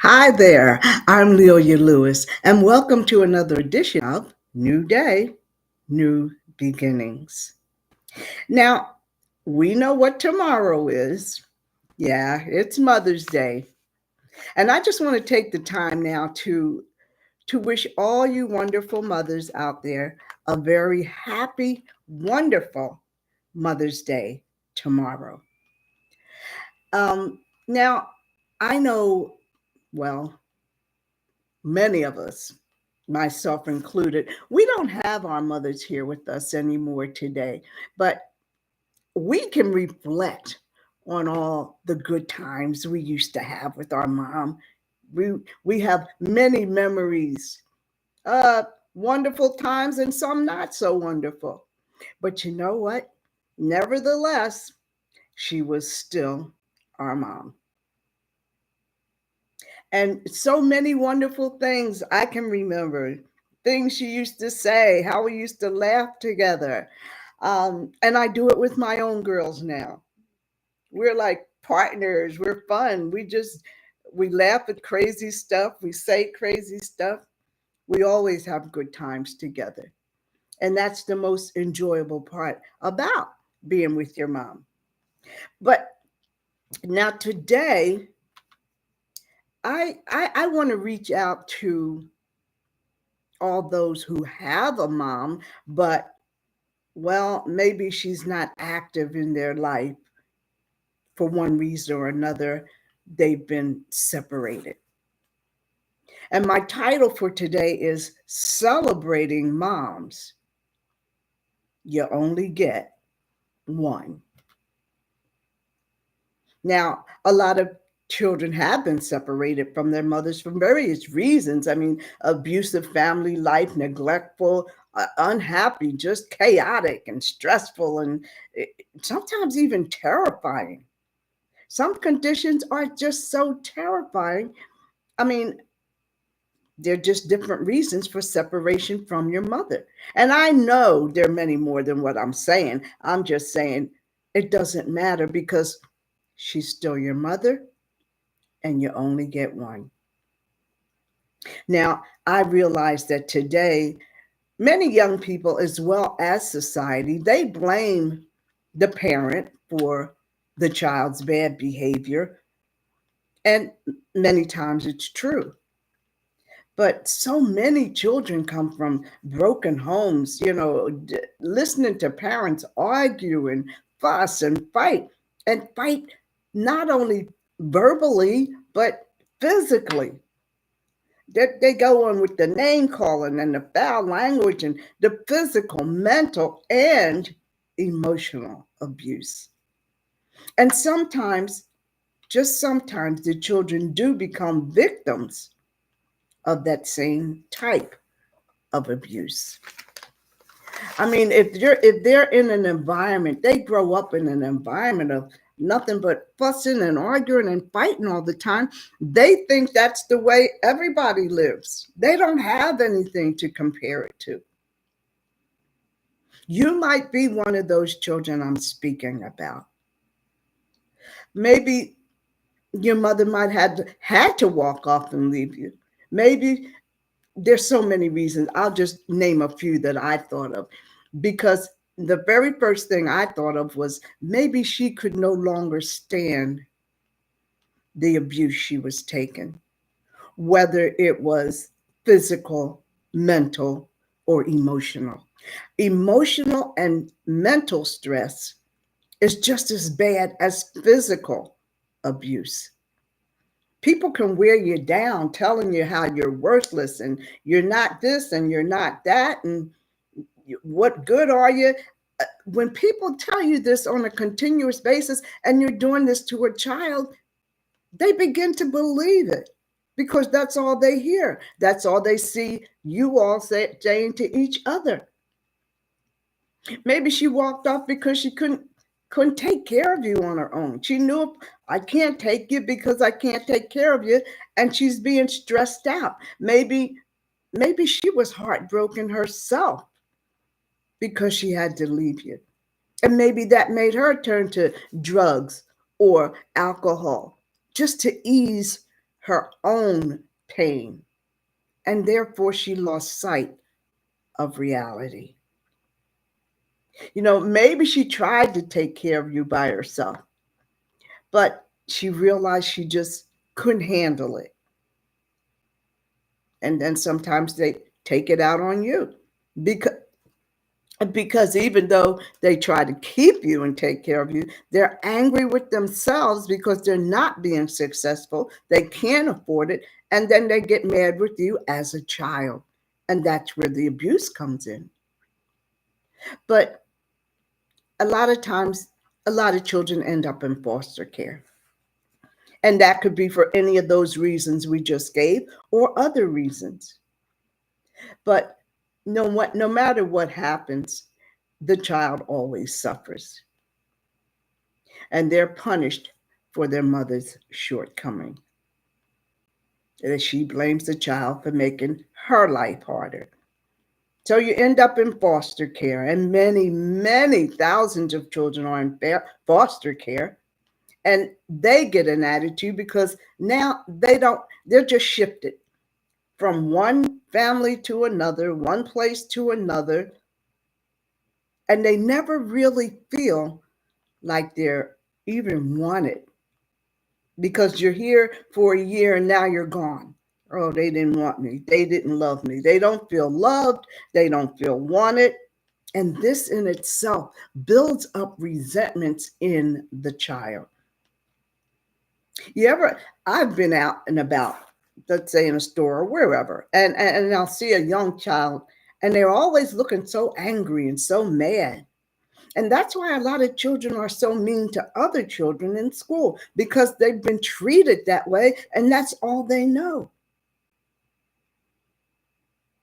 Hi there, I'm Leolia Lewis, and welcome to another edition of New Day, New Beginnings. Now, we know what tomorrow is. Yeah, it's Mother's Day. And I just want to take the time now to wish all you wonderful mothers out there a very happy, wonderful Mother's Day tomorrow. Now, I know, well, many of us, myself included, we don't have our mothers here with us anymore today, but we can reflect on all the good times we used to have with our mom. We we have many memories, uh, wonderful times and some not so wonderful. But you know what? Nevertheless, she was still our mom. And so many wonderful things I can remember. Things she used to say, how we used to laugh together. And I do it with my own girls now. We're like partners. We're fun. We laugh at crazy stuff. We say crazy stuff. We always have good times together. And that's the most enjoyable part about being with your mom. But now today, I want to reach out to all those who have a mom, but well, maybe she's not active in their life for one reason or another. They've been separated. And my title for today is Celebrating Moms. You only get one. Now, a lot of children have been separated from their mothers for various reasons. I mean, abusive family life, neglectful, unhappy, just chaotic and stressful, and sometimes even terrifying. Some conditions are just so terrifying. I mean, they're just different reasons for separation from your mother. And I know there are many more than what I'm saying. I'm just saying it doesn't matter because she's still your mother and you only get one. Now, I realize that today, many young people, as well as society, they blame the parent for the child's bad behavior. And many times it's true. But so many children come from broken homes, listening to parents argue and fuss and fight not only verbally, but physically. They go on with the name calling and the foul language and the physical, mental, and emotional abuse. And sometimes, just sometimes, the children do become victims of that same type of abuse. I mean, if they're in an environment, they grow up in an environment of nothing but fussing and arguing and fighting all the time. They think that's the way everybody lives. They don't have anything to compare it to. You might be one of those children I'm speaking about. Maybe your mother might have had to walk off and leave you. Maybe there's so many reasons. I'll just name a few that I thought of because the very first thing I thought of was maybe she could no longer stand the abuse she was taking, whether it was physical, mental, or emotional. Emotional and mental stress is just as bad as physical abuse. People can wear you down, telling you how you're worthless and you're not this and you're not that. And what good are you? When people tell you this on a continuous basis and you're doing this to a child, they begin to believe it because that's all they hear. That's all they see you all saying to each other. Maybe she walked off because she couldn't take care of you on her own. She knew I can't take you because I can't take care of you, and she's being stressed out. Maybe she was heartbroken herself because she had to leave you. And maybe that made her turn to drugs or alcohol just to ease her own pain, and therefore she lost sight of reality. Maybe she tried to take care of you by herself, but she realized she just couldn't handle it. And then sometimes they take it out on you because even though they try to keep you and take care of you, they're angry with themselves because they're not being successful. They can't afford it. And then they get mad with you as a child. And that's where the abuse comes in. But a lot of times, a lot of children end up in foster care. And that could be for any of those reasons we just gave or other reasons. But no matter what happens, the child always suffers. And they're punished for their mother's shortcoming. She blames the child for making her life harder. So you end up in foster care, and many, many thousands of children are in foster care. And they get an attitude because now they're just shifted from one family to another, one place to another. And they never really feel like they're even wanted because you're here for a year and now you're gone. Oh, they didn't want me. They didn't love me. They don't feel loved. They don't feel wanted. And this in itself builds up resentments in the child. I've been out and about, let's say in a store or wherever, and I'll see a young child and they're always looking so angry and so mad. And that's why a lot of children are so mean to other children in school, because they've been treated that way and that's all they know.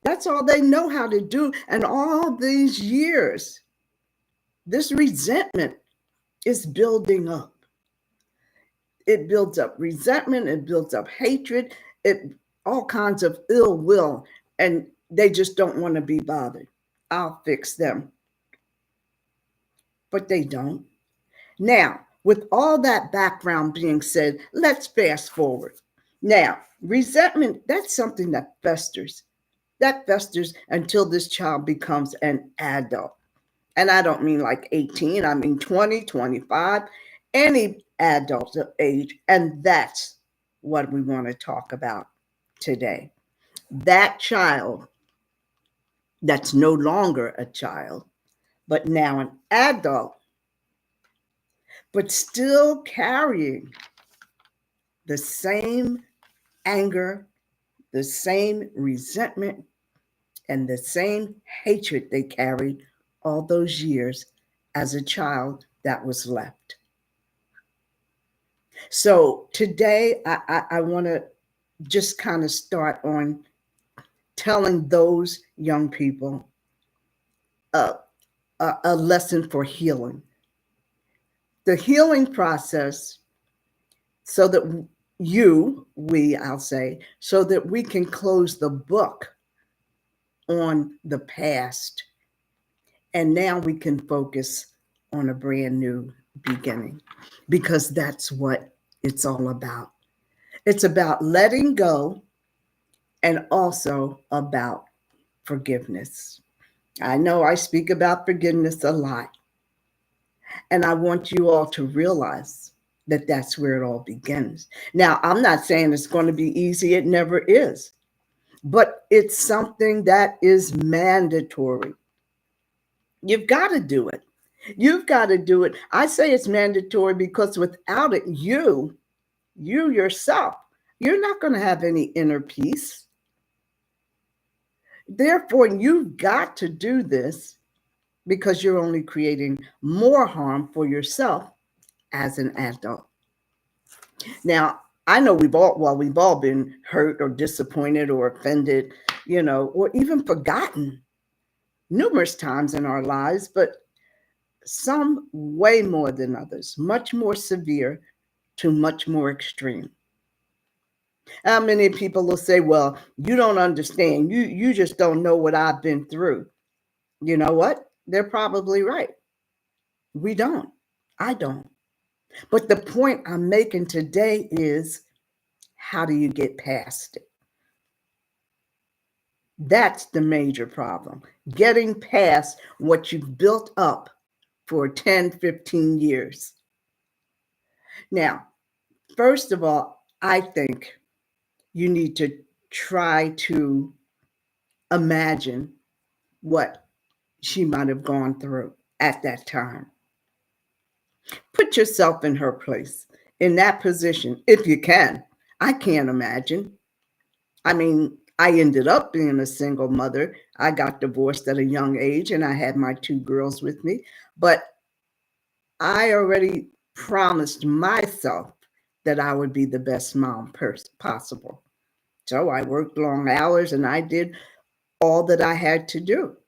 That's all they know how to do. And all these years, this resentment is building up. It builds up resentment, it builds up hatred, all kinds of ill will, and they just don't want to be bothered. I'll fix them. But they don't. Now, with all that background being said, let's fast forward. Now, resentment, that's something that festers. That festers until this child becomes an adult. And I don't mean like 18, I mean 20, 25, any adult of age. And that's what we want to talk about today. That child that's no longer a child, but now an adult, but still carrying the same anger, the same resentment, and the same hatred they carried all those years as a child that was left. So today, I want to just kind of start on telling those young people a lesson for healing. The healing process, so that I'll say, so that we can close the book on the past. And now we can focus on a brand new beginning, because that's what it's all about. It's about letting go and also about forgiveness. I know I speak about forgiveness a lot, and I want you all to realize that that's where it all begins. Now, I'm not saying it's going to be easy. It never is. But it's something that is mandatory. You've got to do it. You've got to do it. I say it's mandatory because without it, you yourself, you're not going to have any inner peace. Therefore, you've got to do this, because you're only creating more harm for yourself as an adult. Now, I know we've all been hurt or disappointed or offended, or even forgotten numerous times in our lives, but some way more than others, much more severe to much more extreme. How many people will say, well, you don't understand. You just don't know what I've been through. You know what? They're probably right. We don't. I don't. But the point I'm making today is, how do you get past it? That's the major problem. Getting past what you've built up for 10, 15 years. Now, first of all, I think you need to try to imagine what she might have gone through at that time. Put yourself in her place, in that position, if you can. I can't imagine. I mean, I ended up being a single mother. I got divorced at a young age and I had my two girls with me. But I already promised myself that I would be the best mom possible. So I worked long hours and I did all that I had to do.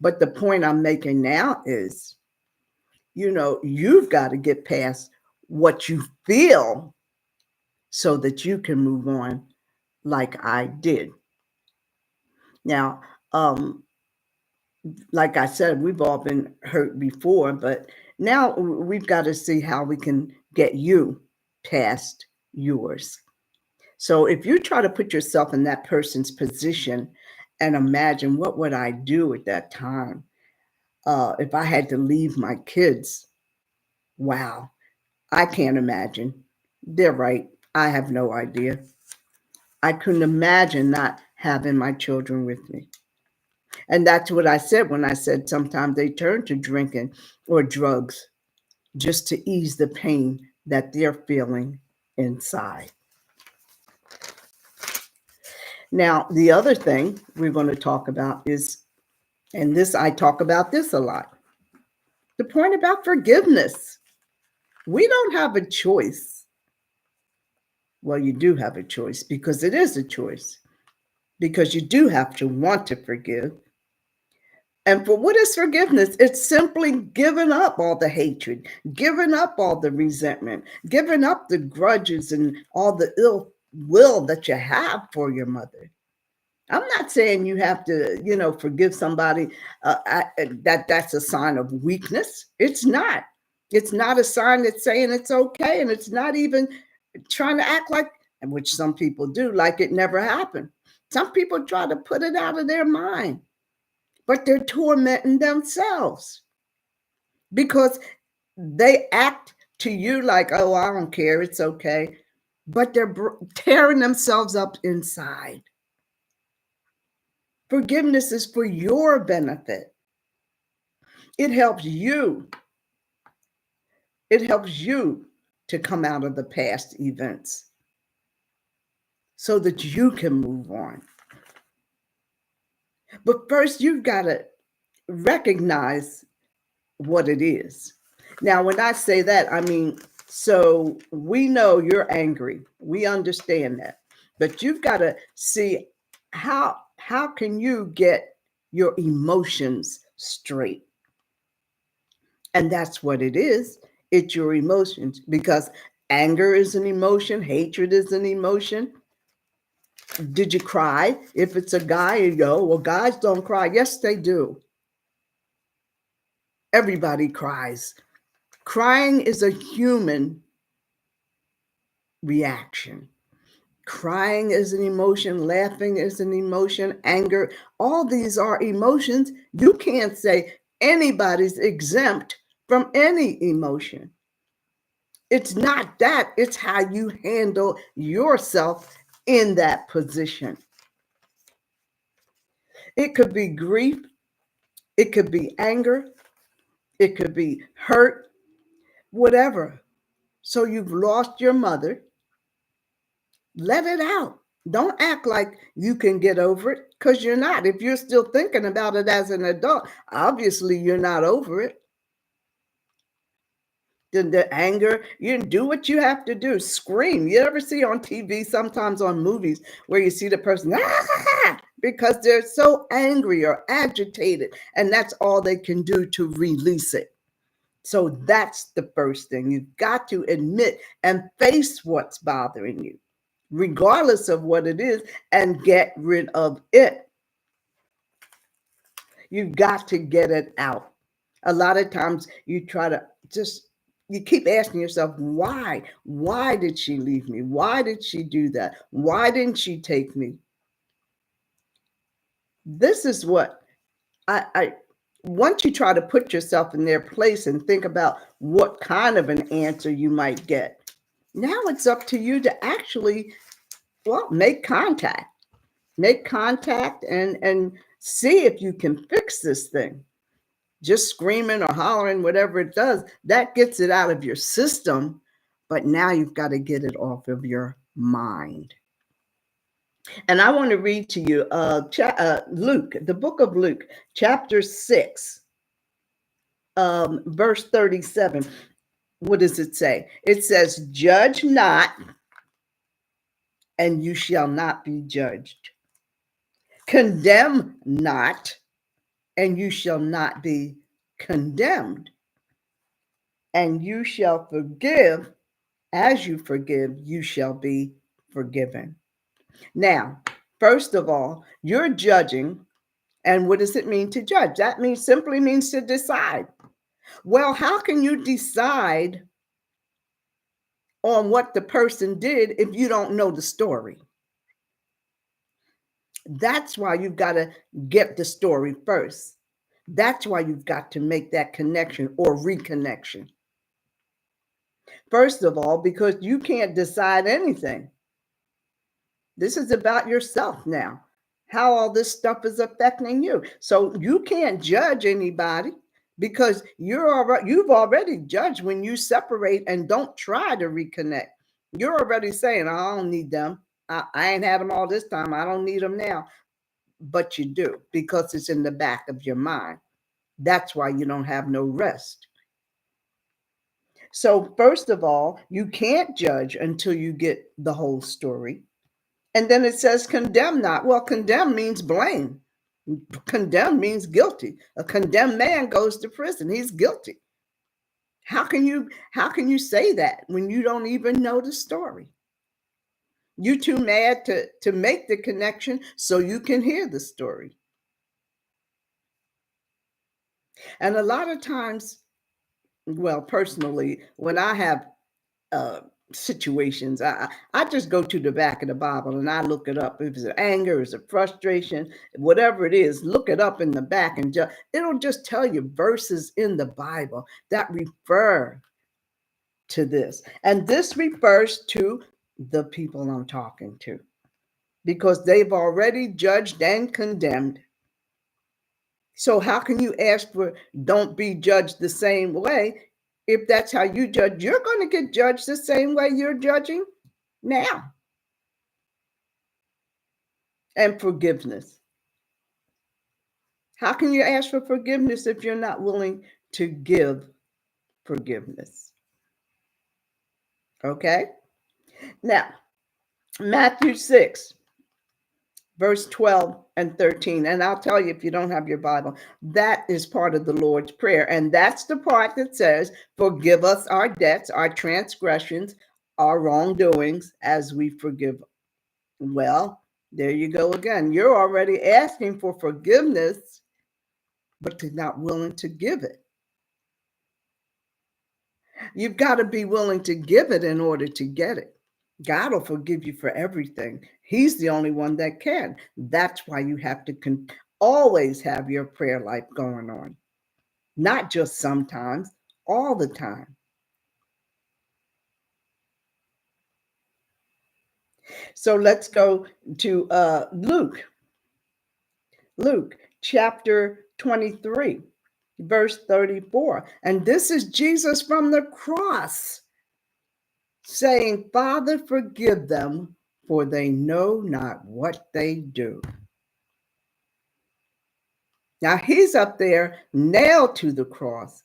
But the point I'm making now is, you've got to get past what you feel so that you can move on like I did. Now, like I said, we've all been hurt before, but now we've got to see how we can get you past yours. So if you try to put yourself in that person's position and imagine what would I do at that time if I had to leave my kids? Wow, I can't imagine. They're right. I have no idea. I couldn't imagine not having my children with me. And that's what I said when I said sometimes they turn to drinking or drugs just to ease the pain that they're feeling inside. Now, the other thing we're going to talk about is, and this, I talk about this a lot, the point about forgiveness. We don't have a choice. Well, you do have a choice because it is a choice, because you do have to want to forgive. And for what is forgiveness? It's simply giving up all the hatred, giving up all the resentment, giving up the grudges and all the ill will that you have for your mother. I'm not saying you have to, forgive somebody. That's a sign of weakness. It's not. It's not a sign that's saying it's okay, and it's not even trying to act like, and which some people do, like it never happened. Some people try to put it out of their mind, but they're tormenting themselves because they act to you like, oh, I don't care, it's okay, but they're tearing themselves up inside. Forgiveness is for your benefit. It helps you. It helps you to come out of the past events so that you can move on. But first, you've got to recognize what it is. Now, when I say that, I mean, so we know you're angry. We understand that. But you've got to see how can you get your emotions straight? And that's what it is. It's your emotions, because anger is an emotion, hatred is an emotion. Did you cry? If it's a guy, you go, well, guys don't cry. Yes, they do. Everybody cries. Crying is a human reaction. Crying is an emotion, laughing is an emotion, anger, all these are emotions. You can't say anybody's exempt from any emotion. It's not that, it's how you handle yourself in that position. It could be grief, it could be anger, it could be hurt, whatever. So you've lost your mother. Let it out. Don't act like you can get over it, because you're not. If you're still thinking about it as an adult, obviously you're not over it. The anger, you do what you have to do. Scream. You ever see on TV, sometimes on movies, where you see the person because they're so angry or agitated, and that's all they can do to release it. So that's the first thing. You've got to admit and face what's bothering you, regardless of what it is, and get rid of it. You've got to get it out. A lot of times you try to just you keep asking yourself, why? Why did she leave me? Why did she do that? Why didn't she take me? This is what I once you try to put yourself in their place and think about what kind of an answer you might get. Now it's up to you to actually, well, make contact and see if you can fix this thing. Just screaming or hollering, whatever it does, that gets it out of your system. But now you've got to get it off of your mind. And I want to read to you Luke, the book of Luke, chapter 6, verse 37. What does it say? It says, "Judge not, and you shall not be judged. Condemn not, and you shall not be condemned. And you shall forgive, as you forgive, you shall be forgiven." Now, first of all, you're judging. And what does it mean to judge? That simply means to decide. Well, how can you decide on what the person did if you don't know the story? That's why you've got to get the story first. That's why you've got to make that connection or reconnection. First of all, because you can't decide anything. This is about yourself now, how all this stuff is affecting you. So you can't judge anybody because you've already judged when you separate and don't try to reconnect. You're already saying, I don't need them. I ain't had them all this time. I don't need them now. But you do, because it's in the back of your mind. That's why you don't have no rest. So first of all, you can't judge until you get the whole story. And then it says, condemn not. Well, condemn means blame. Condemn means guilty. A condemned man goes to prison. He's guilty. How can you say that when you don't even know the story? You're too mad to make the connection so you can hear the story. And a lot of times, well, personally, when I have situations, I just go to the back of the Bible and I look it up. If it's anger, is it frustration, whatever it is, look it up in the back and it'll just tell you verses in the Bible that refer to this. And this refers to the people I'm talking to because they've already judged and condemned. So how can you ask for don't be judged the same way? If that's how you judge, you're going to get judged the same way you're judging now. And forgiveness. How can you ask for forgiveness if you're not willing to give forgiveness? Okay? Now, Matthew 6, verse 12 and 13. And I'll tell you, if you don't have your Bible, that is part of the Lord's Prayer. And that's the part that says, forgive us our debts, our transgressions, our wrongdoings, as we forgive. Well, there you go again. You're already asking for forgiveness, but you're not willing to give it. You've got to be willing to give it in order to get it. God will forgive you for everything. He's the only one that can. That's why you have to always have your prayer life going on. Not just sometimes, all the time. So let's go to Luke. Luke chapter 23, verse 34. And this is Jesus from the cross saying, Father, forgive them, for they know not what they do. Now he's up there nailed to the cross,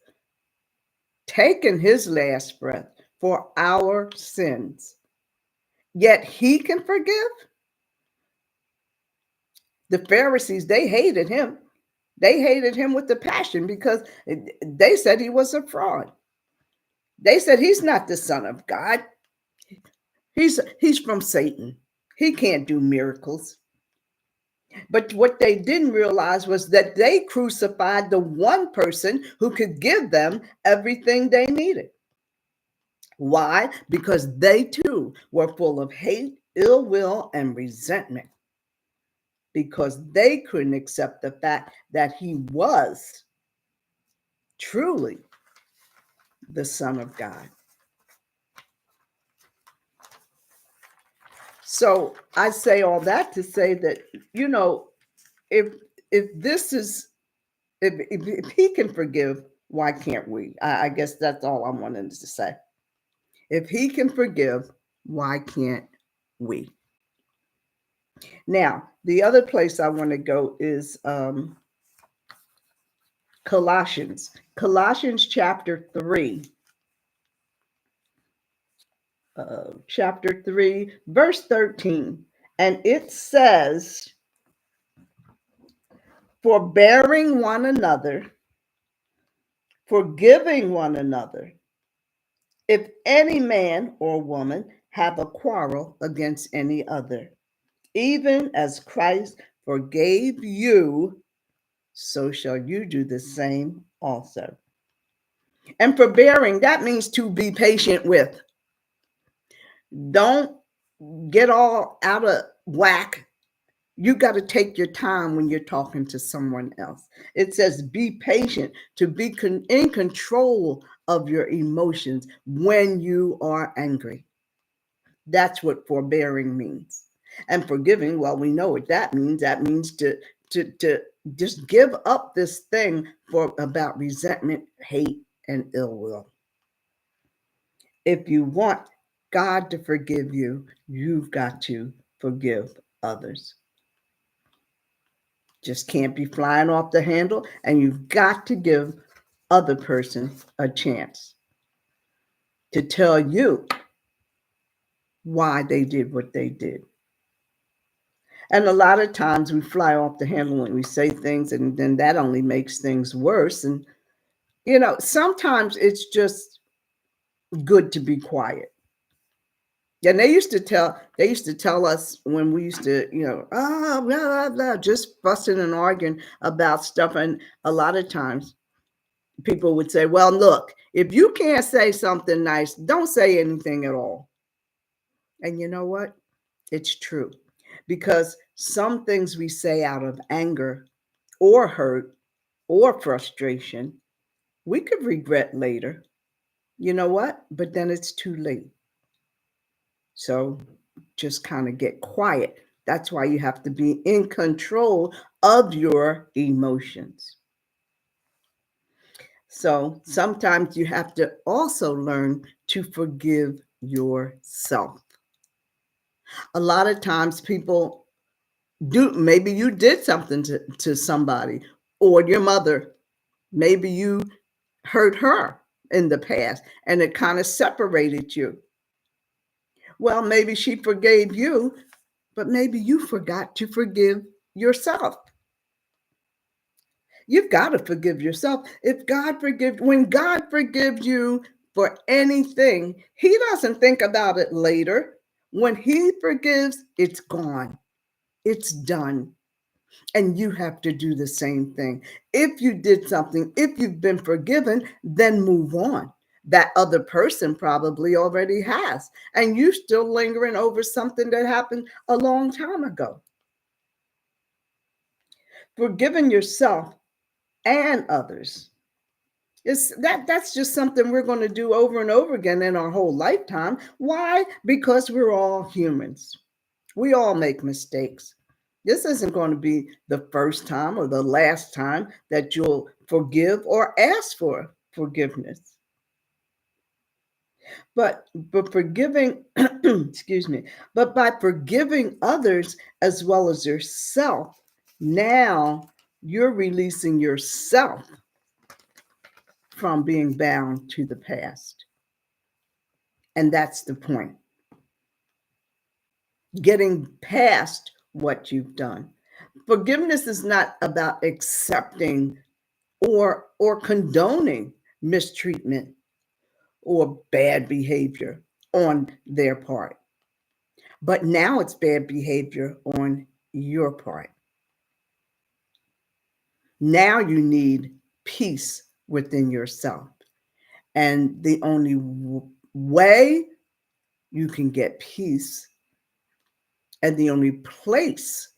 taking his last breath for our sins. Yet he can forgive. The Pharisees, they hated him. They hated him with the passion because they said he was a fraud. They said he's not the Son of God. He's from Satan. He can't do miracles. But what they didn't realize was that they crucified the one person who could give them everything they needed. Why? Because they too were full of hate, ill will, and resentment, because they couldn't accept the fact that he was truly the Son of God. So I say all that to say that, you know, if if this is if he can forgive, why can't we? I guess that's all I wanted to say. If he can forgive, why can't we? Now, the other place I want to go is Colossians. Colossians chapter 3, verse 13. And it says, forbearing one another, forgiving one another, if any man or woman have a quarrel against any other, even as Christ forgave you, so shall you do the same also. And forbearing, that means to be patient with. Don't get all out of whack. You got to take your time when you're talking to someone else. It says be patient, to be in control of your emotions when you are angry. That's what forbearing means. And forgiving, well, we know what that means. That means to just give up this thing for about resentment, hate, and ill will. If you want God to forgive you, you've got to forgive others. Just can't be flying off the handle, and you've got to give other person a chance to tell you why they did what they did. And a lot of times we fly off the handle when we say things, and then that only makes things worse. And, you know, sometimes it's just good to be quiet. And they used to tell us when we used to, you know, blah, blah, blah, just fussing and arguing about stuff. And a lot of times people would say, well, look, if you can't say something nice, don't say anything at all. And you know what? It's true. Because some things we say out of anger or hurt or frustration, we could regret later. You know what? But then it's too late. So just kind of get quiet. That's why you have to be in control of your emotions. So sometimes you have to also learn to forgive yourself. A lot of times people do, maybe you did something to somebody or your mother, maybe you hurt her in the past and it kind of separated you. Well, maybe she forgave you, but maybe you forgot to forgive yourself. You've got to forgive yourself. When God forgives you for anything, he doesn't think about it later. When he forgives, it's gone. It's done. And you have to do the same thing. If you did something, if you've been forgiven, then move on. That other person probably already has. And you're still lingering over something that happened a long time ago. Forgiving yourself and others, that's just something we're going to do over and over again in our whole lifetime. Why? Because we're all humans. We all make mistakes. This isn't going to be the first time or the last time that you'll forgive or ask for forgiveness. But forgiving, excuse me, but by forgiving others as well as yourself, now you're releasing yourself from being bound to the past. And that's the point. Getting past what you've done. Forgiveness is not about accepting or condoning mistreatment or bad behavior on their part. But now it's bad behavior on your part. Now you need peace within yourself. And the only way you can get peace and the only place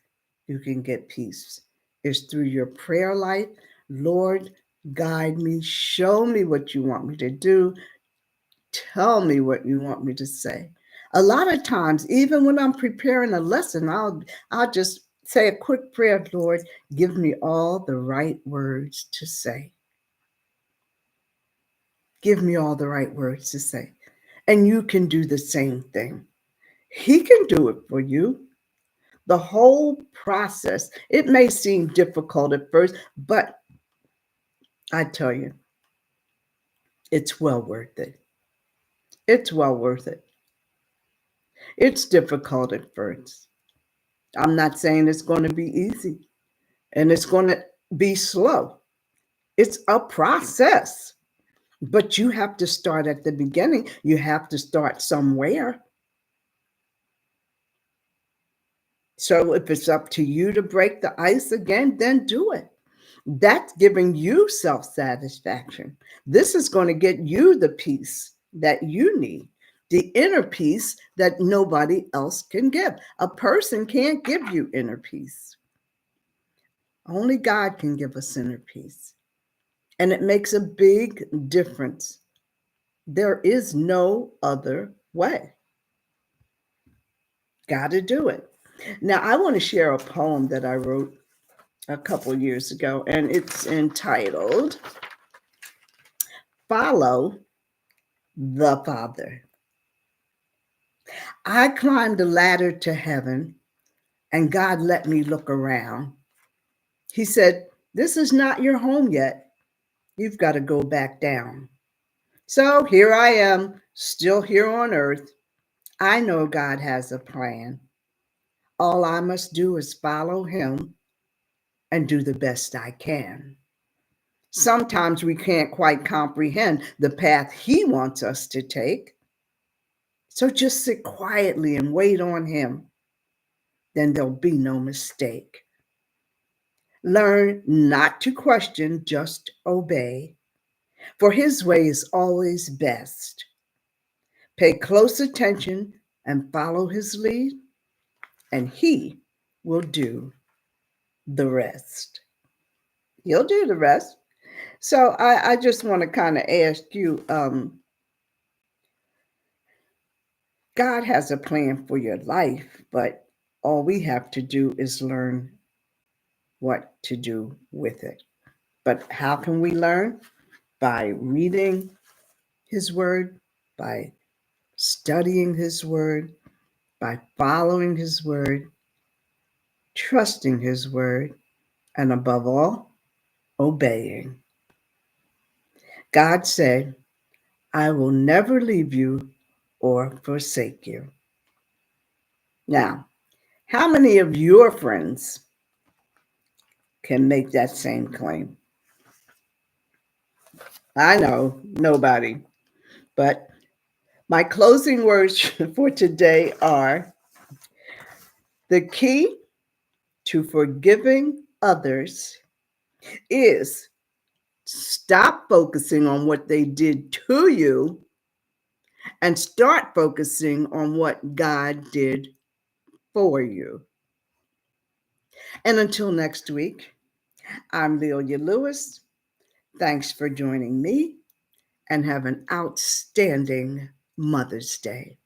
you can get peace is through your prayer life. Lord, guide me, show me what you want me to do, tell me what you want me to say. A lot of times, even when I'm preparing a lesson, I'll just say a quick prayer, Lord, give me all the right words to say. Give me all the right words to say. And you can do the same thing. He can do it for you. The whole process, it may seem difficult at first, but I tell you, it's well worth it. It's well worth it. It's difficult at first. I'm not saying it's going to be easy and it's going to be slow. It's a process, but you have to start at the beginning. You have to start somewhere. So if it's up to you to break the ice again, then do it. That's giving you self satisfaction. This is going to get you the peace that you need, the inner peace that nobody else can give. A person can't give you inner peace. Only God can give us inner peace. And it makes a big difference. There is no other way. Got to do it. Now, I want to share a poem that I wrote a couple years ago, and it's entitled Follow the Father. I climbed the ladder to heaven, and God let me look around. He said, "This is not your home yet. You've got to go back down." So here I am, still here on earth. I know God has a plan. All I must do is follow Him and do the best I can. Sometimes we can't quite comprehend the path He wants us to take. So just sit quietly and wait on Him. Then there'll be no mistake. Learn not to question, just obey, for His way is always best. Pay close attention and follow His lead, and He will do the rest. He'll do the rest. So I just want to kind of ask you, God has a plan for your life, but all we have to do is learn what to do with it. But how can we learn? By reading His Word, by studying His Word, by following His Word, trusting His Word, and above all, obeying. God said, "I will never leave you or forsake you." Now, how many of your friends can make that same claim? I know, nobody. But my closing words for today are: the key to forgiving others is stop focusing on what they did to you and start focusing on what God did for you. And until next week, I'm Lelia Lewis. Thanks for joining me, and have an outstanding Mother's Day.